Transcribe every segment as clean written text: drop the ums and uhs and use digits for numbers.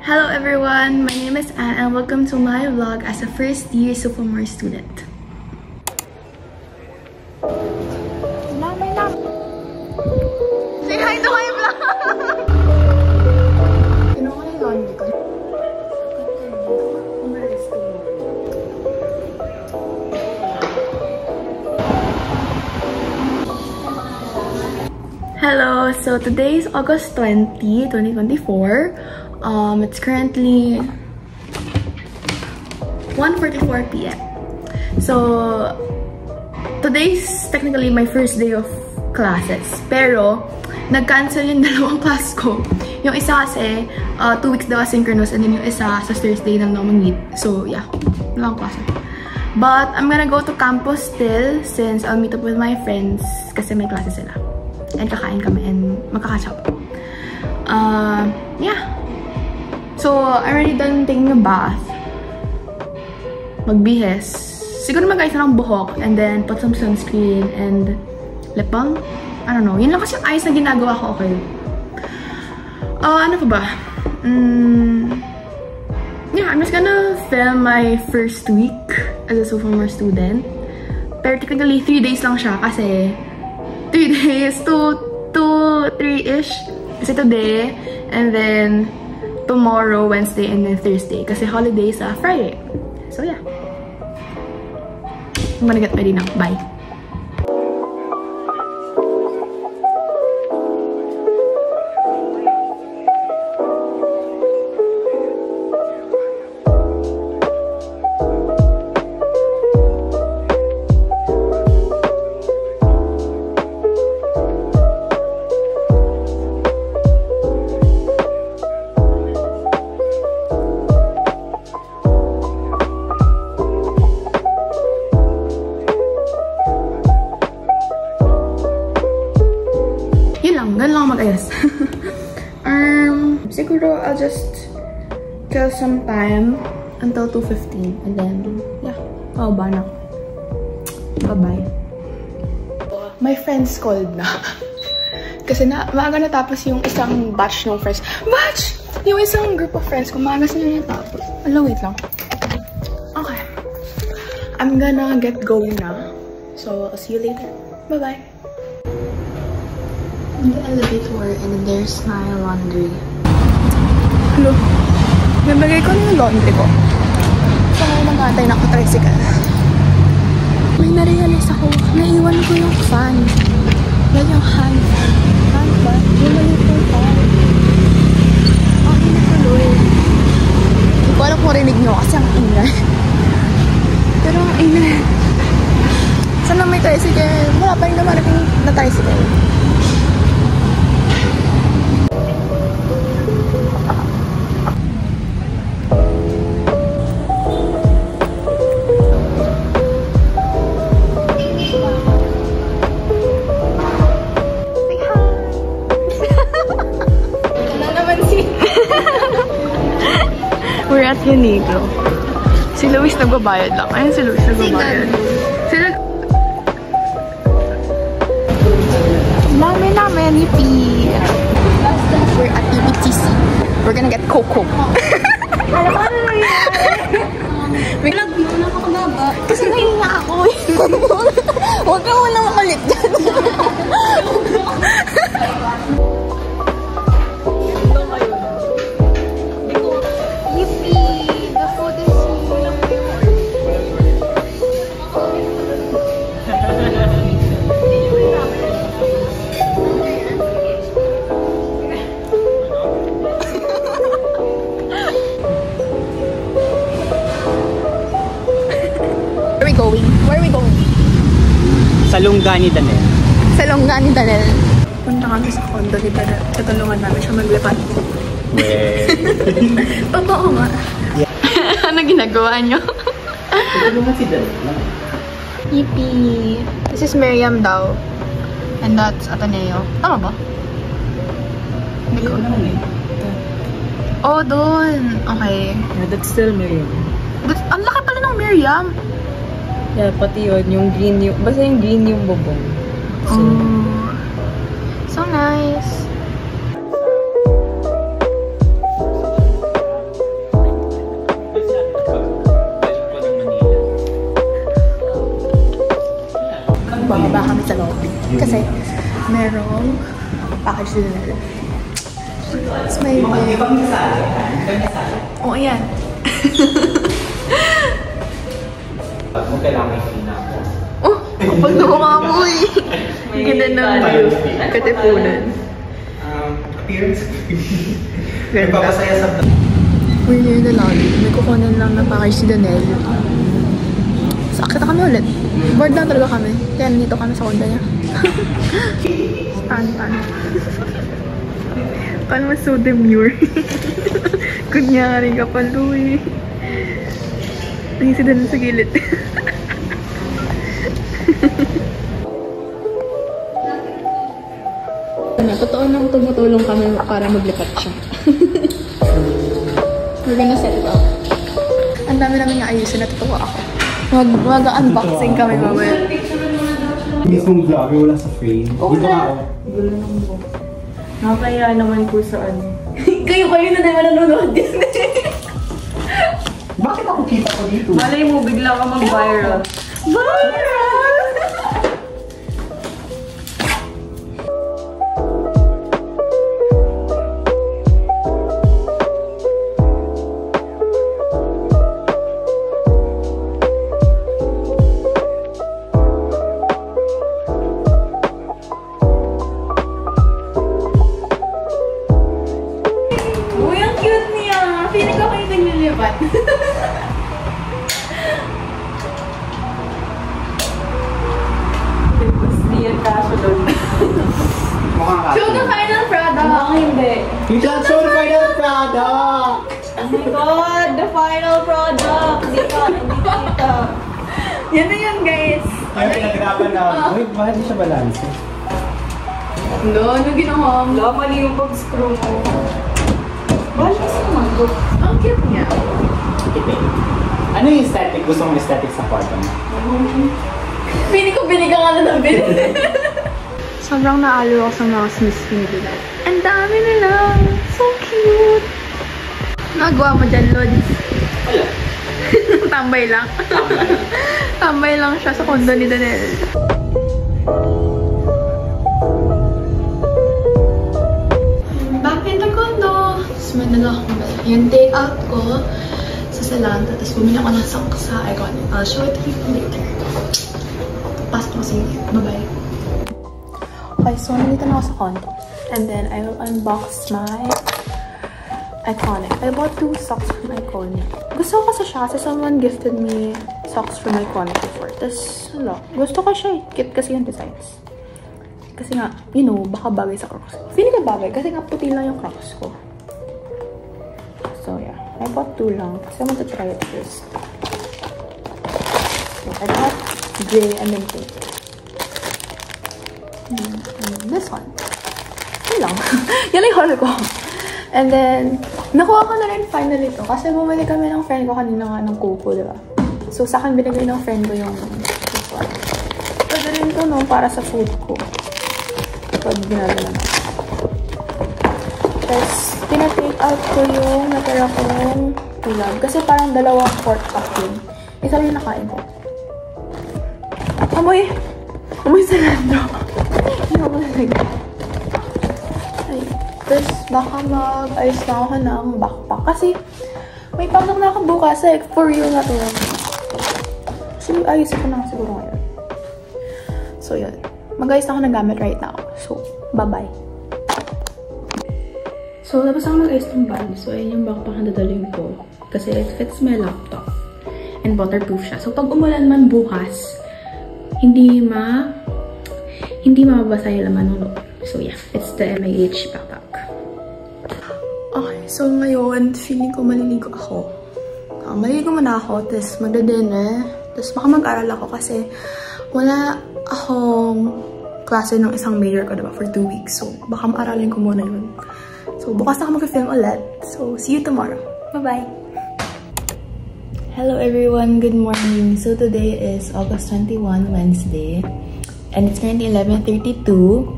Hello everyone, my name is Anne and welcome to my vlog as a first year sophomore student. Say hi to my vlog! Hello, so today is August 20, 2024. It's currently 1:44 p.m. So today's technically my first day of classes. Pero nag-cancel yung dalawang class ko. Yung isa kasi 2 weeks daw asynchronous and then yung isa sa Thursday lang daw mag-meet. So yeah, dalawang klase. But I'm gonna go to campus still since I'll meet up with my friends kasi may classes sila. And kakain kami and magka-catch up. Yeah. So, I'm already done taking a bath. Magbihis. Siguro mag-ayos na ng buhok and then put some sunscreen and lip balm. I don't know. Yun lang kasi yung ayos na ginagawa ko, okay. Ano pa ba? Yeah, I'm just gonna film my first week as a sophomore student. Pero technically, 3 days lang siya kasi 3 days, 3-ish. Kasi today, and then tomorrow, Wednesday, and then Thursday. Kasi holiday sa Friday. So yeah. I'm gonna get ready now. Bye. Ganun lang mag-ayos. Siguro I'll just kill some time until 2:15 and then, yeah, ba na. Bye-bye. My friends called na. Kasi maaga natapos yung isang batch ng friends. Batch! Yung isang group of friends ko, maaga sila natapos. Wait lang. Okay. I'm gonna get going na. So, I'll see you later. Bye-bye. In the elevator, and then there's my laundry. Hello. Nabagay ko na yung laundry ko. So, ngayon nag-aantay na ako tricycle. May narealize ako. Naiwan ko yung fan. Yan yung hand. Hand ba? Yung maliit yung fan. Okay na tuloy. Hindi ko alam kung rinig nyo kasi ang ingay. Pero ang ingay. Sana may tricycle. Wala pa rin naman na tricycle. We're at Uniqlo. Si Luis nagbabayad lang. Ayun si Luis nagbabayad. Namin, yippee! We're at EBTC. We're gonna get Coco. Alam mo, ano nangyari? Biglang mo na makababa. Kasi nahihinga ako. Huwag ka muna makalit dyan. Where are we going? Sa Longga ni Danel. Sa Longga ni Danel. Punta kami sa condo ni Danel. Tutulungan namin siya maglipat. Totoo nga. Yeah. Ano ginagawa niyo? Tutulungan si Danel. Yippee! This is Miriam daw. And that's Ateneo. Tama ba? Hindi ko. Oh, doon. Okay. Yeah, that's still Miriam. Ang laki pala ng Miriam. Yeah, pati yun, yung green yung, basta yung green yung bubong. So, so nice. Kasi merong package din nila. It's my way. Oh, ayan. Oh, kapag nakuha mo eh. Ganda ng katipunan. Appearance. Ganda. Nagpapasaya sa... We're near the lobby. May kukunan lang na package si Danelle. So, akita kami ulit. Bored lang talaga kami. Kaya nandito kami sa kondo niya. Paano? Paano mas so demure? Kunyari ka pa, Louie. Nangisi din sa gilid. Totoo nang tumutulong kami para maglipat siya. We're gonna set it up. Ang dami namin nga ayusin, natutuwa ako. Mag-unboxing kami mamaya. Mismong vlog, wala sa frame. Dito nga ako. Gulo ng buhok. Nakakaya naman po sa ano. Kayo na din manonood din. Bakit ako kita ko dito? Malay mo, bigla ka mag-viral. Viral! Show the final product! Mukhang hindi. You can't show the final product! Oh my God! The final product! Dito. Yan na yun, guys! Ay, pinagrapan na. Wait, bakit di siya balance? Ano ginawa mo? Wala, mali yung pag-screw mo. Balance naman ko. Ang cute niya. Ito. Ano yung aesthetic? Gusto mong aesthetic sa kwarto mo? Pili ko bili ka nga na ng bili. Sobrang naaliw ako sa mga Smiths nila. Ang dami nila! So cute! Nagawa mo dyan, Lods? Wala. Tambay lang. Tambay lang siya sa kondo ni Danelle. Back in the condo! Smart na ako ba? Yung take out ko sa Zalando. Tapos bumili ako ng socks sa Iconic. I'll show it to you later. Pasok ko kasi. Bye-bye. Okay, so nandito na ako sa condo. And then, I will unbox my Iconic. I bought 2 socks from Iconic. Gusto ko kasi siya kasi someone gifted me socks from Iconic before. Tapos, wala. Gusto ko siya eh. Cute kasi yung designs. Kasi nga, you know, baka bagay sa Crocs. Feeling ko bagay kasi nga puti lang yung Crocs ko. So, yeah. I bought 2 lang kasi I want to try it first. So, I got gray and then pink. And this one. Yun lang. Yan yung haul ko. And then, nakuha ko na rin finally ito. Kasi bumili kami ng friend ko kanina nga ng Coco, diba? So, sa akin binigay ng friend ko yung this one. Pwede rin ito, no? Para sa food ko. Pag ginagala na. Tapos, tina-take out ko yung natira kong ulam. Kasi parang 2 pork chop yun. Isa lang yung nakain ko. Amoy! Amoy Zalando! Hindi ako nalagay. Tapos, baka mag-ayos na ako ng backpack. Kasi, may pasok na ako bukas eh. For you na to. Kasi, ayos ko na siguro ngayon. So, yun. Mag-ayos na ako ng gamit right now. So, bye-bye. So, tapos ako mag-ayos ng bag. So, ayun yung backpack na dadalhin ko. Kasi, it fits my laptop. And waterproof siya. So, pag umulan man bukas, hindi mababasa yung laman ng loob. So, yeah. It's the MIH backpack. Okay, so ngayon, feeling ko maliligo ako. Maliligo muna ako, tapos magda-dinner. Tapos baka mag-aral ako kasi wala akong klase ng isang major ko, diba, for 2 weeks. So, baka maaralin ko muna yun. So, bukas na ako mag-film ulit. So, see you tomorrow. Bye-bye! Hello everyone, good morning. So, today is August 21, Wednesday. And it's currently 11:32.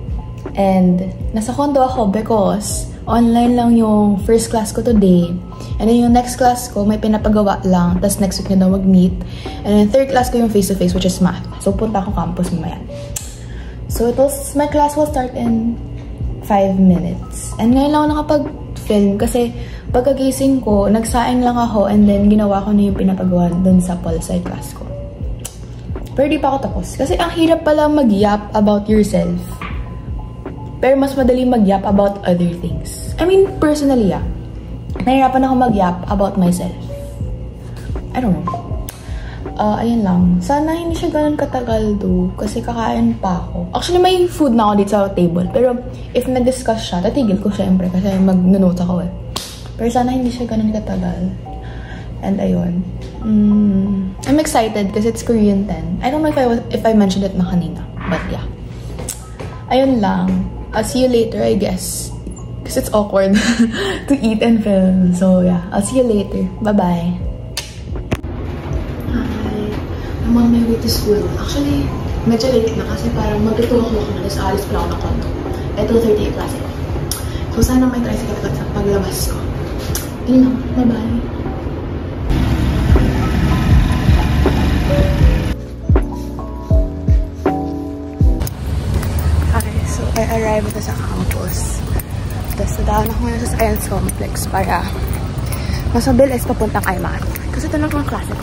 And nasa condo ako because online lang yung first class ko today. And then yung next class ko, may pinapagawa lang. Tapos next week na daw mag-meet. And then third class ko yung face-to-face, which is math. So punta ako campus mamaya. So my class will start in 5 minutes. And ngayon lang ako nakapag-film kasi pagkagising ko, nagsaing lang ako and then ginawa ko na yung pinapagawa dun sa pol sci class ko. Pero di pa ako tapos. Kasi ang hirap pala mag-yap about yourself. Pero mas madali mag-yap about other things. I mean, personally, yeah. Nahirapan ako mag-yap about myself. I don't know. Ayan lang. Sana hindi siya ganun katagal do. Kasi kakain pa ako. Actually, may food na ako dito sa table. Pero if nag-discuss siya, tatigil ko syempre. Kasi mag-note ako eh. Pero sana hindi siya ganun katagal. And ayun. I'm excited because it's Korean 10. I don't know if I mentioned it na kanina. But yeah. Ayun lang. I'll see you later, I guess. Because it's awkward to eat and film. So yeah, I'll see you later. Bye-bye. I'm on my way to school. Actually, medyo late na kasi parang mag-2 o'clock na. Tapos alis pala ako ng condo. At 2:30 yung klase ko. So sana may tricycle agad sa paglabas ko. Yun lang. Bye-bye. Okay, so I arrived na sa campus. Tapos nadaan ako na sa Science Complex para mas mabilis papuntang IMAT. Kasi ito lang ang klase ko.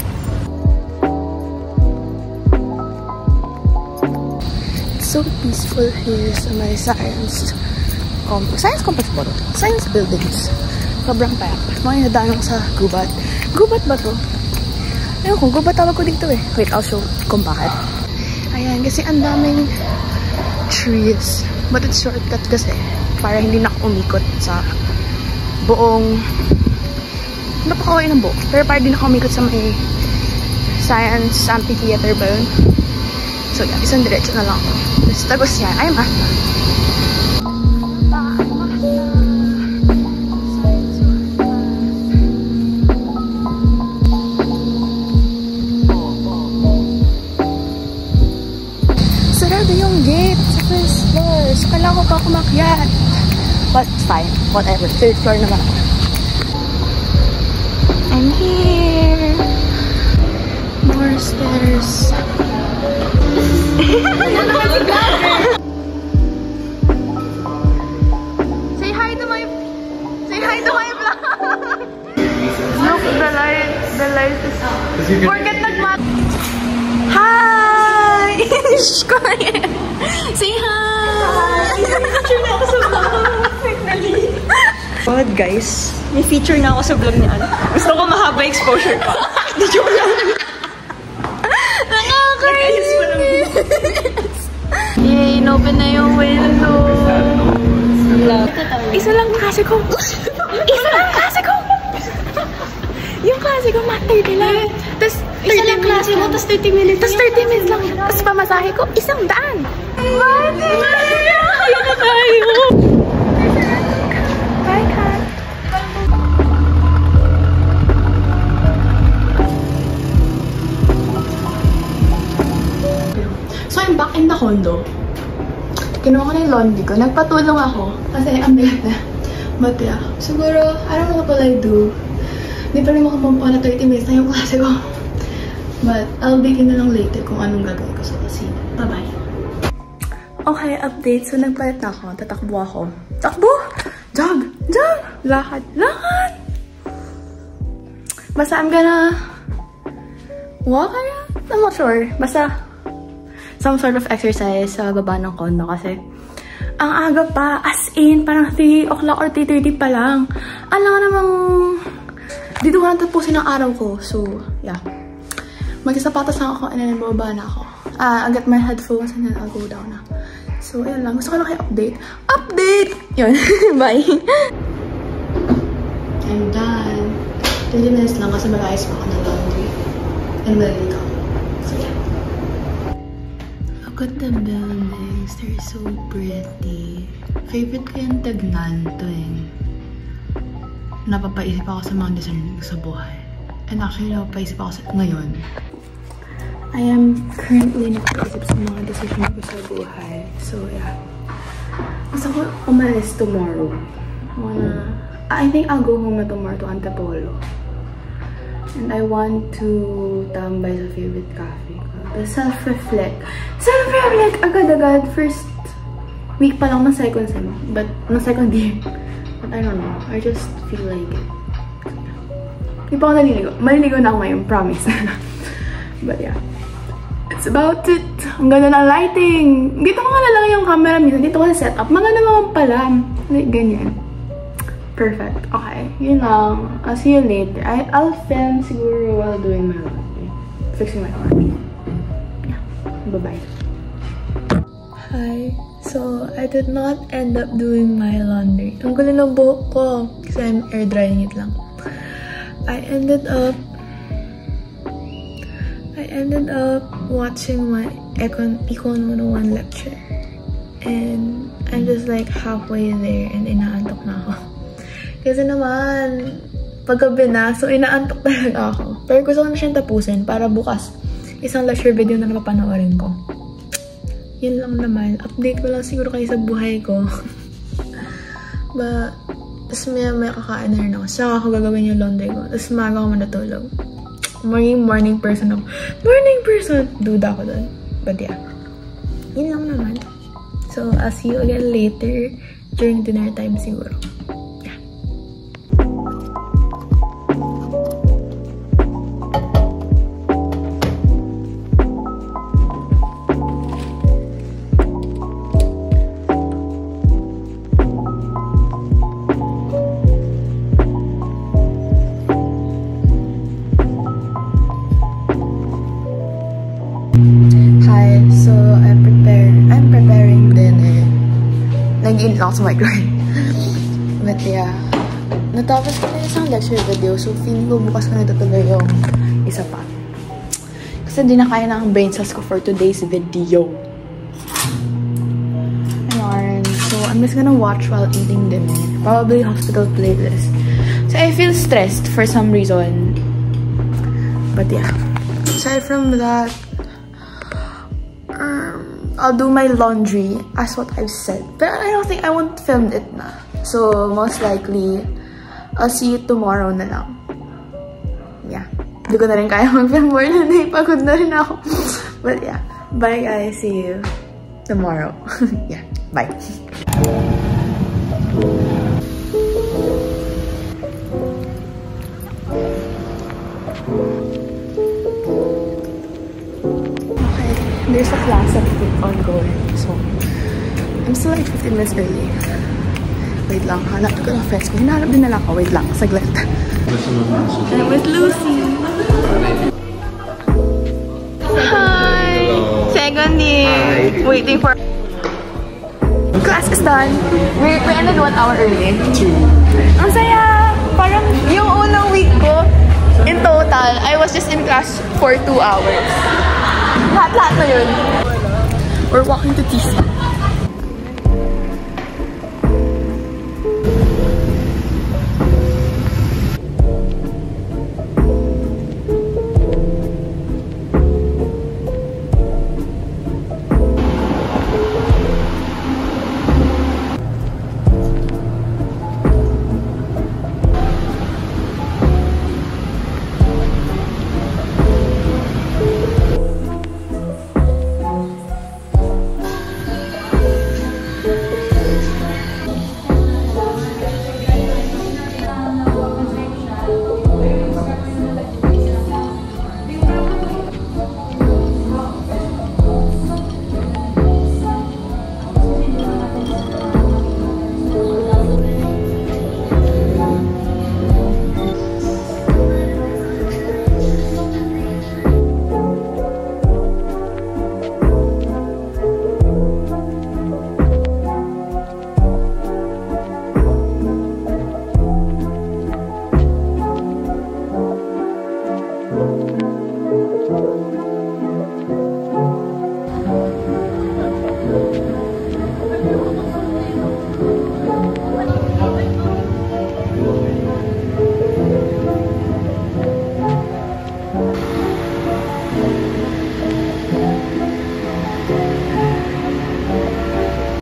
So peaceful here sa may Science Complex. Science Complex ba ito? Science Buildings. Sobrang payak. Mga nadaan ako sa Gubat. Gubat ba to? Ayun ko, Gubat tawag ko dito eh. Wait, I'll show kung bakit. Ayan, kasi ang daming trees. But it's shortcut kasi para hindi na ako umikot sa buong napakaway ng buo. Pero para din ako umikot sa may Science Amphitheater ba yun? So yeah, isang diretso na lang ako. Tapos yan, I'm at na. Sarado yung gate sa first floor. So kailangan ko pa kumakyat. But fine, whatever. Third floor naman ako. I'm here. More stairs. Say hi to my vlog. Look, the light is forget nagmat. Hi. Quiet. Say hi. Feature na ako sa vlog. Finally. God guys, may feature na ako sa vlog niya. Gusto ko mahaba exposure pa. Di joke lang. Yay, inopen na yung window. Isa lang klase ko. Isa lang klase ko. Yung klase ko, mat 30 lang. Tapos, isa lang klase mo, tapos 30 minutes. Tapos 30 minutes lang. Tapos pamasahe ko, 100. Mati! Kaya na tayo. Bye, Kat. So, I'm back in the condo. Kinuha ko na yung laundry ko. Nagpatulong ako. Kasi ang bigat na. But yeah, siguro, I don't know what will I do. Hindi pa rin makamampa na 30 minutes na yung klase ko. But, I'll begin na lang later kung anong gagawin ko. So, see you. Bye-bye. Okay, update. So, nagpalit na ako. Tatakbo ako. Takbo! Jog! Jog! Lakad! Lakad! Basta, I'm gonna walk kaya? I'm not sure. Basta, some sort of exercise sa baba ng condo kasi ang aga pa, as in, parang 3 o'clock or 3:30 pa lang. Alam nga namang dito ko lang tapusin ang araw ko. So, yeah. Magsasapatos lang ako and then bababa na ako. I'll get my headphones and then I'll go down na. So, ayun lang. Gusto ko lang kayo update. Update! Yun. Bye! I'm done. 20 minutes lang kasi mag-ayos pa ako ng laundry. And malilito. So, yeah. Look at the buildings. They're so pretty. Favorite ko yung Tignan tuwing napapaisip ako sa mga decision ko sa buhay. And actually, napapaisip ako sa ngayon. I am currently napapaisip sa mga decision ko sa buhay. So, yeah. Gusto ko umalis tomorrow. I think I'll go home na tomorrow to Antipolo. And I want to tambay sa favorite cafe. self-reflect. Self-reflect agad-agad. First week pa lang ng second sem. But, ng second year. But I don't know. I just feel like it. Hindi pa ako naliligo. Maliligo na ako ngayon. Promise. But yeah. It's about it. Ang ganda ng lighting. Dito ko nga nalang yung camera minsan. Dito ko sa setup. Maganda naman pala. Like, ganyan. Perfect. Okay. Yun lang. I'll see you later. I'll film siguro while doing my laundry. Fixing my laundry. Yeah. Bye-bye. Hi. So, I did not end up doing my laundry. Ang gulo ng buhok ko. Kasi I'm air drying it lang. I ended up watching my Econ 101 lecture. And I'm just like halfway there and inaantok na ako. Kasi naman, paggabi na, so inaantok talaga ako. Pero gusto ko na siyang tapusin para bukas isang lecture video na napapanoorin ko. Yun lang naman. Update ko lang siguro kayo sa buhay ko. But, tapos may kakain na rin ako. Saka ako gagawin yung laundry ko. Tapos maga ako matutulog. Morning person ako. Morning person! Duda ako doon. But yeah. Yun lang naman. So, I'll see you again later during dinner time siguro. Yeah. Hi, so I'm preparing dinner. Nag-in lang sa microwave. But yeah, natapos ko na isang lecture video, so feeling ko bukas ko na tutuloy yung isa pa. Kasi di na kaya na ang brain cells ko for today's video. Ayun, so I'm just gonna watch while eating dinner. Probably hospital playlist. So I feel stressed for some reason. But yeah, aside from that, I'll do my laundry as what I've said. But I don't think I won't film it na. So, most likely, I'll see you tomorrow na lang. Yeah. Hindi ko na rin kaya mag-film more na pagod na rin ako. But yeah. Bye guys. See you tomorrow. Yeah. Bye. There's a class that ongoing, so I'm still like 15 minutes early. Wait lang, hanap ko ng friends ko. Hinahanap din nila ako. Wait lang, saglit. I'm with Lucy. Hi! Hello. Second year. Hi. Waiting for... Class is done. We ended 1 hour early. 2. Ang saya! Parang yung unang week ko, in total, I was just in class for 2 hours. Lahat na yun. We're walking to TC.